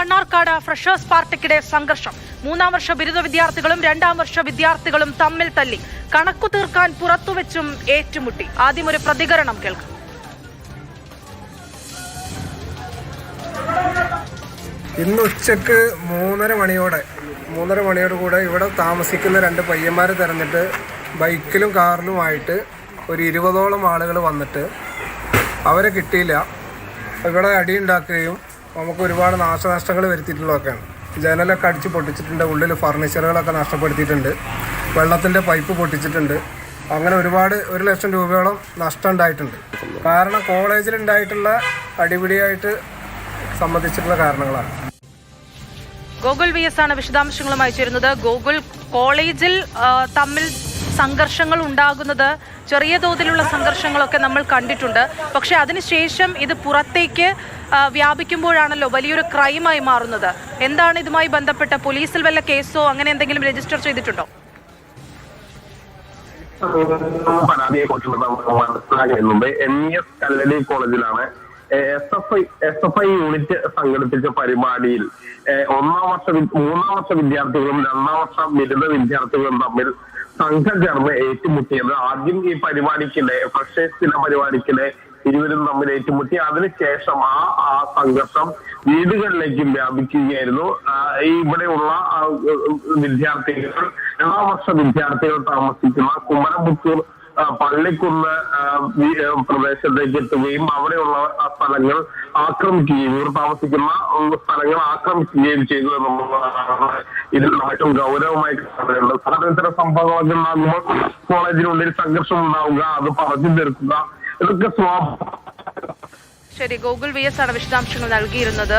Mannarkkad freshers പാർട്ടിക്കിടെ സംഘർഷം. 3ാം വർഷ ബിരുദ വിദ്യാർത്ഥികളും 2ാം വർഷ വിദ്യാർത്ഥികളും തമ്മിൽ തല്ലി. കണക്കു തീർക്കാൻ പുറത്തുവെച്ചും ഏറ്റുമുട്ടി. ആദ്യം ഒരു പ്രതികരണം കേൾക്കാം. ഇന്ന് ഉച്ചക്ക് 3:30 മണിയോടുകൂടെ ഇവിടെ താമസിക്കുന്ന 2 പയ്യന്മാരെ തെരഞ്ഞിട്ട് ബൈക്കിലും കാറിലുമായിട്ട് ഒരു 20ഓളം ആളുകൾ വന്നിട്ട് അവരെ കിട്ടിയില്ല. ഇവിടെ അടിയുണ്ടാക്കുകയും നമുക്ക് ഒരുപാട് നാശനഷ്ടങ്ങൾ വരുത്തിയിട്ടുള്ളതൊക്കെയാണ്. ജനലൊക്കെ അടിച്ച് പൊട്ടിച്ചിട്ടുണ്ട്, ഉള്ളിൽ ഫർണിച്ചറുകളൊക്കെ നഷ്ടപ്പെടുത്തിയിട്ടുണ്ട്, വെള്ളത്തിൻ്റെ പൈപ്പ് പൊട്ടിച്ചിട്ടുണ്ട്. അങ്ങനെ ഒരുപാട് 1 ലക്ഷം രൂപയോളം നഷ്ടം ഉണ്ടായിട്ടുണ്ട്. കാരണം കോളേജിലുണ്ടായിട്ടുള്ള അടിപിടിയായിട്ട് സംബന്ധിച്ചിട്ടുള്ള കാരണങ്ങളാണ്. ഗോകുൽ വി എസ് ആണ് വിശദാംശങ്ങളുമായി ചേരുന്നത്. ഗോകുൽ, കോളേജിൽ തമ്മിൽ സംഘർഷങ്ങൾ ഉണ്ടാകുന്നത്, ചെറിയ തോതിലുള്ള സംഘർഷങ്ങളൊക്കെ നമ്മൾ കണ്ടിട്ടുണ്ട്. പക്ഷെ അതിനുശേഷം ഇത് പുറത്തേക്ക് വ്യാപിക്കുമ്പോഴാണല്ലോ വലിയൊരു ക്രൈമായി മാറുന്നത്. എന്താണ് ഇതുമായി ബന്ധപ്പെട്ട പോലീസിൽ വല്ല കേസോ അങ്ങനെ എന്തെങ്കിലും രജിസ്റ്റർ ചെയ്തിട്ടുണ്ടോ? പരാതിയെ കുറിച്ചുള്ള മനസ്സിലാക്കുന്നുണ്ട്. MES കല്ലടി കോളേജിലാണ് SFI യൂണിറ്റ് സംഘടിപ്പിച്ച പരിപാടിയിൽ 3ാം വർഷ വിദ്യാർത്ഥികളും 2ാം വർഷ ബിരുദ വിദ്യാർത്ഥികളും തമ്മിൽ സംഘം ചേർന്ന് ഏറ്റുമുട്ടിയത്. ആദ്യം ഈ പരിപാടിക്കിടെ, ഫ്രഷേഴ്സ് ദിന പരിപാടിക്കിടെ ഇരുവരും തമ്മിൽ ഏറ്റുമുട്ടി. അതിനുശേഷം ആ സംഘർഷം വീടുകളിലേക്കും വ്യാപിക്കുകയായിരുന്നു. ഇവിടെയുള്ള വിദ്യാർത്ഥികൾ, 2ാം വർഷ വിദ്യാർത്ഥികൾ താമസിക്കുന്ന കുമരപുത്തൂർ പള്ളിക്കുന്ന് പ്രദേശത്തേക്ക് എത്തുകയും അവിടെയുള്ള സ്ഥലങ്ങൾ ആക്രമിക്കുകയും, ഇവർ താമസിക്കുന്ന സ്ഥലങ്ങൾ ആക്രമിക്കുകയും ചെയ്തു എന്നുള്ളതാണ് ഇതിൽ ഏറ്റവും ഗൗരവമായിട്ട് പറയുന്നത്. ഇത്തരം സംഭവങ്ങളൊക്കെ ഉണ്ടാകുമ്പോൾ കോളേജിനുള്ളിൽ സംഘർഷം ഉണ്ടാവുക, അത് പറഞ്ഞു തീർക്കുക, ഇതൊക്കെ ശരി, ഗോകുൽ വി എസ് ആണ് വിശദാംശങ്ങൾ നൽകിയിരുന്നത്.